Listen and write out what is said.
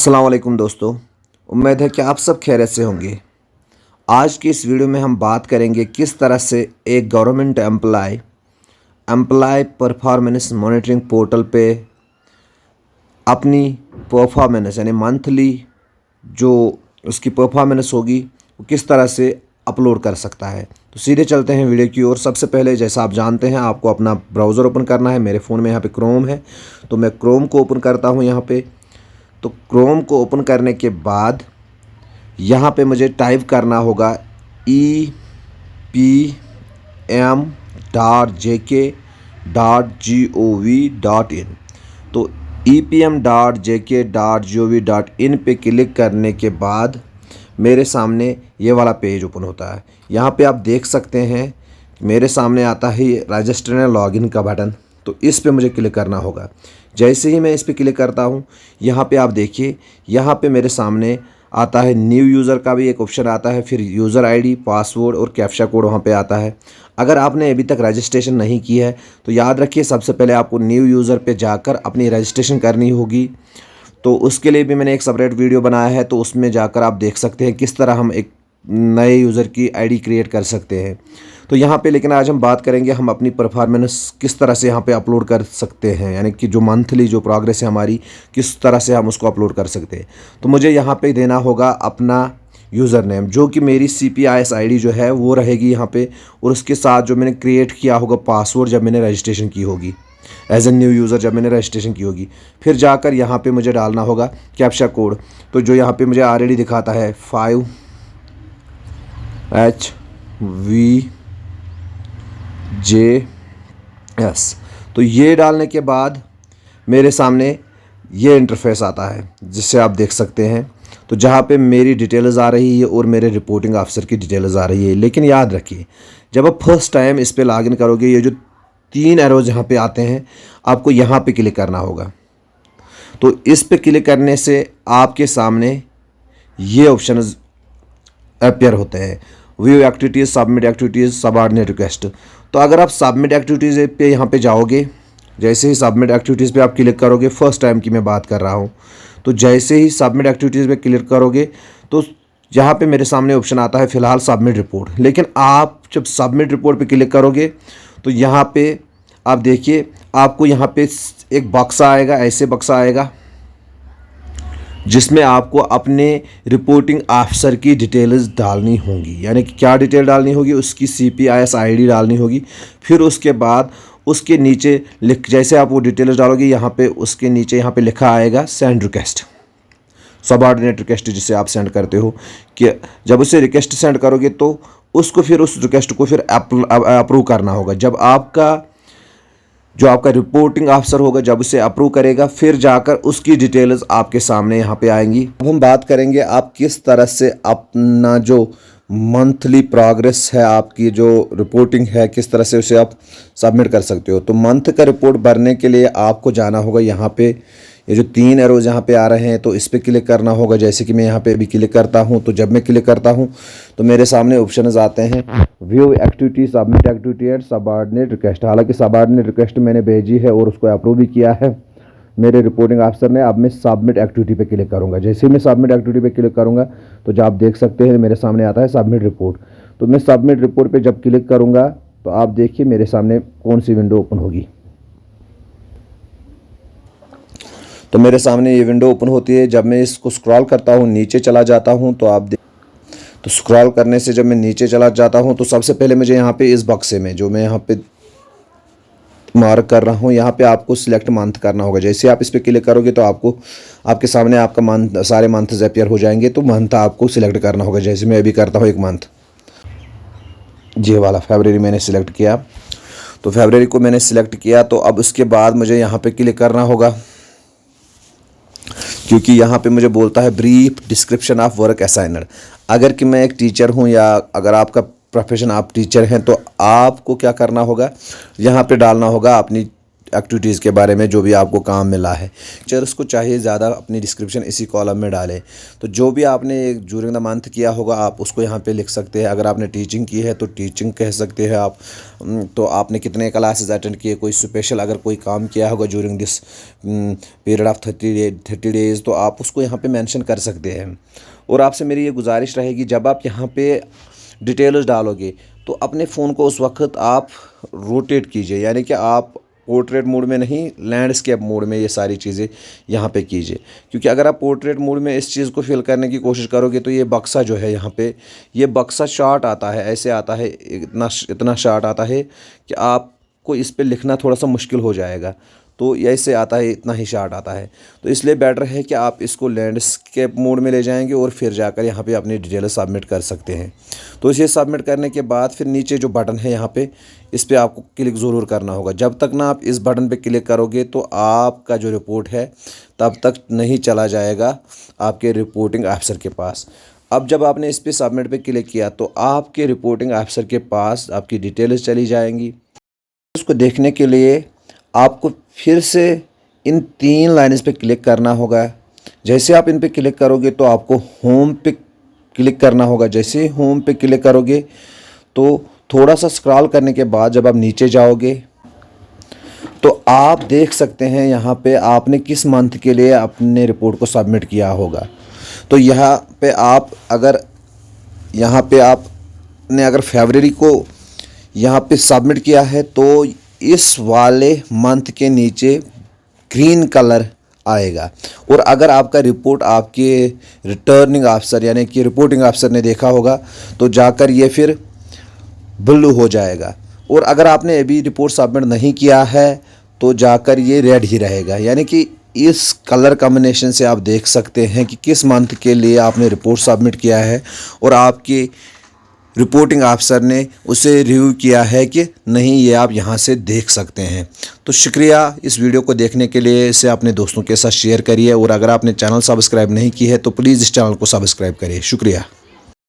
अस्सलाम वालेकुम दोस्तों, उम्मीद है कि आप सब खैरियत से होंगे। आज की इस वीडियो में हम बात करेंगे किस तरह से एक government employ performance monitoring portal पे अपनी परफॉर्मेंस यानी मंथली जो उसकी परफॉर्मेंस होगी वो किस तरह से अपलोड कर सकता है। तो सीधे चलते हैं वीडियो की ओर। सबसे पहले जैसा आप जानते हैं आपको अपना ब्राउज़र ओपन करना है। मेरे फ़ोन में यहाँ पे क्रोम है तो मैं क्रोम को ओपन करता हूँ यहाँ पे। तो क्रोम को ओपन करने के बाद यहाँ पे मुझे टाइप करना होगा epm.jk.gov.in। तो epm.jk.gov.in पे क्लिक करने के बाद मेरे सामने ये वाला पेज ओपन होता है। यहाँ पे आप देख सकते हैं मेरे सामने आता है रजिस्टर एंड लॉगिन का बटन। तो इस पे मुझे क्लिक करना होगा। जैसे ही मैं इस पे क्लिक करता हूँ यहाँ पे आप देखिए यहाँ पे मेरे सामने आता है न्यू यूज़र का भी एक ऑप्शन आता है, फिर यूज़र आईडी, पासवर्ड और कैप्चा कोड वहाँ पे आता है। अगर आपने अभी तक रजिस्ट्रेशन नहीं की है तो याद रखिए सबसे पहले आपको न्यू यूज़र पे जाकर अपनी रजिस्ट्रेशन करनी होगी। तो उसके लिए भी मैंने एक सेपरेट वीडियो बनाया है, तो उसमें जाकर आप देख सकते हैं किस तरह हम एक नए यूज़र की आईडी क्रिएट कर सकते हैं। तो यहाँ पे लेकिन आज हम बात करेंगे हम अपनी परफॉर्मेंस किस तरह से यहाँ पे अपलोड कर सकते हैं, यानी कि जो मंथली जो प्रोग्रेस है हमारी किस तरह से हम उसको अपलोड कर सकते हैं। तो मुझे यहाँ पे देना होगा अपना यूज़र नेम, जो कि मेरी CPIS आईडी जो है वो रहेगी यहाँ पे, और उसके साथ जो मैंने क्रिएट किया होगा पासवर्ड जब मैंने रजिस्ट्रेशन की होगी एज ए न्यू यूज़र, जब मैंने रजिस्ट्रेशन की होगी। फिर जाकर यहाँ पे मुझे डालना होगा कैप्चा कोड। तो जो यहाँ पे मुझे ऑलरेडी दिखाता है 5HVJS। तो ये डालने के बाद मेरे सामने ये इंटरफेस आता है जिससे आप देख सकते हैं। तो जहाँ पे मेरी डिटेल्स आ रही है और मेरे रिपोर्टिंग ऑफिसर की डिटेल्स आ रही है। लेकिन याद रखिए जब आप फर्स्ट टाइम इस पे लॉगिन करोगे ये जो 3 एरोज यहाँ पे आते हैं आपको यहाँ पे क्लिक करना होगा। तो इस पे क्लिक करने से आपके सामने ये ऑप्शन अपीयर होते हैं, view activities, submit activities, subordinate request. तो अगर आप सबमिट एक्टिविटीज़ पे यहाँ पे जाओगे, जैसे ही सबमिट एक्टिविटीज़ पे आप क्लिक करोगे, फर्स्ट टाइम की मैं बात कर रहा हूँ, तो जैसे ही सबमिट एक्टिविटीज़ पे क्लिक करोगे तो यहाँ पे मेरे सामने ऑप्शन आता है फ़िलहाल सबमिट रिपोर्ट। लेकिन आप जब सबमिट रिपोर्ट पे क्लिक करोगे तो यहाँ पे आप देखिए आपको यहाँ पे एक बक्सा आएगा, ऐसे बक्सा आएगा जिसमें आपको अपने रिपोर्टिंग ऑफिसर की डिटेल्स डालनी होंगी। यानी कि क्या डिटेल डालनी होगी, उसकी CPIS आईडी डालनी होगी। फिर उसके बाद उसके नीचे जैसे आप वो डिटेल्स डालोगे यहाँ पे उसके नीचे यहाँ पे लिखा आएगा सेंड रिक्वेस्ट, सबऑर्डिनेट रिक्वेस्ट जिसे आप सेंड करते हो। कि जब उसे रिक्वेस्ट सेंड करोगे तो उसको फिर उस रिक्वेस्ट को फिर अप्रूव करना होगा। जब आपका रिपोर्टिंग ऑफिसर होगा जब उसे अप्रूव करेगा फिर जाकर उसकी डिटेल्स आपके सामने यहाँ पे आएंगी। अब हम बात करेंगे आप किस तरह से अपना जो मंथली प्रोग्रेस है, आपकी जो रिपोर्टिंग है, किस तरह से उसे आप सबमिट कर सकते हो। तो मंथ का रिपोर्ट भरने के लिए आपको जाना होगा यहाँ पे, ये जो 3 एरोज यहाँ पे आ रहे हैं तो इस पर क्लिक करना होगा। जैसे कि मैं यहाँ पे अभी क्लिक करता हूँ तो जब मैं क्लिक करता हूँ तो मेरे सामने ऑप्शंस आते हैं view activity, submit activity and subordinate request. हालांकि सबऑर्डिनेट रिक्वेस्ट मैंने भेजी है और उसको अप्रूव भी किया है मेरे रिपोर्टिंग ऑफिसर ने। अब मैं सबमिट एक्टिविटी पे क्लिक करूँगा। जैसे ही मैं सबमिट एक्टिविटी पे क्लिक करूँगा तो जो आप देख सकते हैं मेरे सामने आता है सबमिट रिपोर्ट। तो मैं सबमिट रिपोर्ट पे जब क्लिक करूँगा तो आप देखिए मेरे सामने कौन सी विंडो ओपन होगी। तो मेरे सामने ये विंडो ओपन होती है। जब मैं इसको स्क्रॉल करता हूँ, नीचे चला जाता हूँ तो तो स्क्रॉल करने से जब मैं नीचे चला जाता हूँ तो सबसे पहले मुझे यहाँ पे इस बक्से में जो मैं यहाँ पे मार्क कर रहा हूँ यहाँ पे आपको सिलेक्ट मंथ करना होगा। जैसे आप इस पर क्लिक करोगे तो आपके सामने आपका मंथ, सारे मंथ्स अपीयर हो जाएंगे। तो मंथ आपको सिलेक्ट करना होगा। जैसे मैं अभी करता हूँ एक मंथ, ये वाला फरवरी मैंने सिलेक्ट किया। तो फरवरी को मैंने सिलेक्ट किया। तो अब उसके बाद मुझे यहाँ पे क्लिक करना होगा क्योंकि यहाँ पे मुझे बोलता है ब्रीफ डिस्क्रिप्शन ऑफ वर्क असाइनर। अगर कि मैं एक टीचर हूँ या अगर आपका प्रोफेशन आप टीचर हैं तो आपको क्या करना होगा, यहाँ पे डालना होगा अपनी एक्टिविटीज़ के बारे में जो भी आपको काम मिला है। टीचर्स को चाहिए ज़्यादा अपनी डिस्क्रिप्शन इसी कॉलम में डालें। तो जो भी आपने ड्यूरिंग द मंथ किया होगा आप उसको यहाँ पे लिख सकते हैं। अगर आपने टीचिंग की है तो टीचिंग कह सकते हैं आप। तो आपने कितने क्लासेस अटेंड किए, कोई स्पेशल अगर कोई काम किया होगा during this period of 30 days तो आप उसको यहाँ पे मेंशन कर सकते हैं। और आपसे मेरी ये गुजारिश रहेगी, जब आप यहाँ पे डिटेल्स डालोगे तो अपने फ़ोन को उस वक्त आप रोटेट कीजिए, यानी कि आप पोर्ट्रेट मोड में नहीं, लैंडस्केप मोड में ये सारी चीज़ें यहाँ पे कीजिए। क्योंकि अगर आप पोर्ट्रेट मोड में इस चीज़ को फिल करने की कोशिश करोगे तो ये बक्सा जो है यहाँ पे, ये बक्सा शार्ट आता है, ऐसे आता है, इतना शार्ट आता है कि आपको इस पे लिखना थोड़ा सा मुश्किल हो जाएगा। तो ऐसे आता है, इतना ही शार्ट आता है। तो इसलिए बेटर है कि आप इसको लैंडस्केप मोड में ले जाएंगे और फिर जाकर यहाँ पे अपनी डिटेल सबमिट कर सकते हैं। तो इसे सबमिट करने के बाद फिर नीचे जो बटन है यहाँ पे, इस पर आपको क्लिक ज़रूर करना होगा। जब तक ना आप इस बटन पे क्लिक करोगे तो आपका जो रिपोर्ट है तब तक नहीं चला जाएगा आपके रिपोर्टिंग ऑफिसर के पास। अब जब आपने इस पर सबमिट पे क्लिक किया तो आपके रिपोर्टिंग ऑफिसर के पास आपकी डिटेल्स चली जाएंगी। उसको देखने के लिए आपको फिर से इन 3 लाइन्स पे क्लिक करना होगा। जैसे आप इन पे क्लिक करोगे तो आपको होम पे क्लिक करना होगा। जैसे ही होम पे क्लिक करोगे तो थोड़ा सा स्क्रॉल करने के बाद जब आप नीचे जाओगे तो आप देख सकते हैं यहाँ पे आपने किस मंथ के लिए अपने रिपोर्ट को सबमिट किया होगा। तो यहाँ पे आप अगर फरवरी को यहाँ पे सबमिट किया है तो इस वाले मंथ के नीचे ग्रीन कलर आएगा। और अगर आपका रिपोर्ट आपके रिटर्निंग ऑफिसर यानी कि रिपोर्टिंग ऑफिसर ने देखा होगा तो जाकर ये फिर ब्लू हो जाएगा। और अगर आपने अभी रिपोर्ट सबमिट नहीं किया है तो जाकर ये रेड ही रहेगा। यानी कि इस कलर कॉम्बिनेशन से आप देख सकते हैं कि किस मंथ के लिए आपने रिपोर्ट सबमिट किया है और आपके रिपोर्टिंग ऑफिसर ने उसे रिव्यू किया है कि नहीं, ये आप यहाँ से देख सकते हैं। तो शुक्रिया इस वीडियो को देखने के लिए। इसे अपने दोस्तों के साथ शेयर करिए और अगर आपने चैनल सब्सक्राइब नहीं की है तो प्लीज़ इस चैनल को सब्सक्राइब करिए। शुक्रिया।